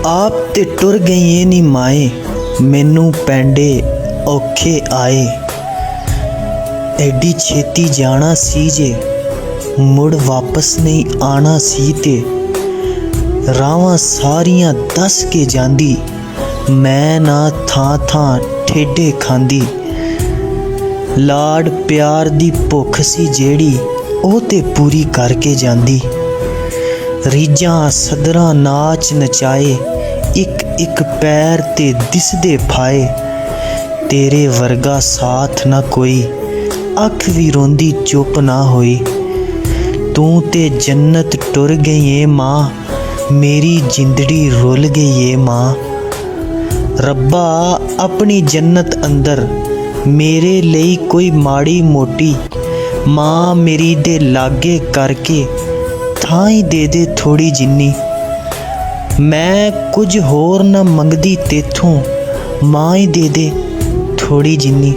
आप ते टुर गईए नी माए, मैनू पैंडे औखे आए। एडी छेती जाना सी जे, मुड़ वापस नहीं आना सी ते। रावां सारियां दस के जांदी, मैं ना थां थां ठेडे खांदी। लाड प्यार दी भुख सी जेड़ी, ओ ते पूरी करके जांदी। रीझां सदरां नाच नचाए, इक इक पैर ते दिसदे फाए। तेरे वर्गा साथ ना कोई, अख भी रोंदी चुप ना होई। तू ते जन्नत टुर गई ए मां, मेरी जिंदड़ी रुल गई ए मां। रब्बा अपनी जन्नत अंदर मेरे लिए कोई माड़ी मोटी मां मेरी दे लागे करके थाई दे दे थोड़ी जिन्नी। मैं कुछ होर न मंगदी तेथों, मां ही दे दे थोड़ी जिन्नी।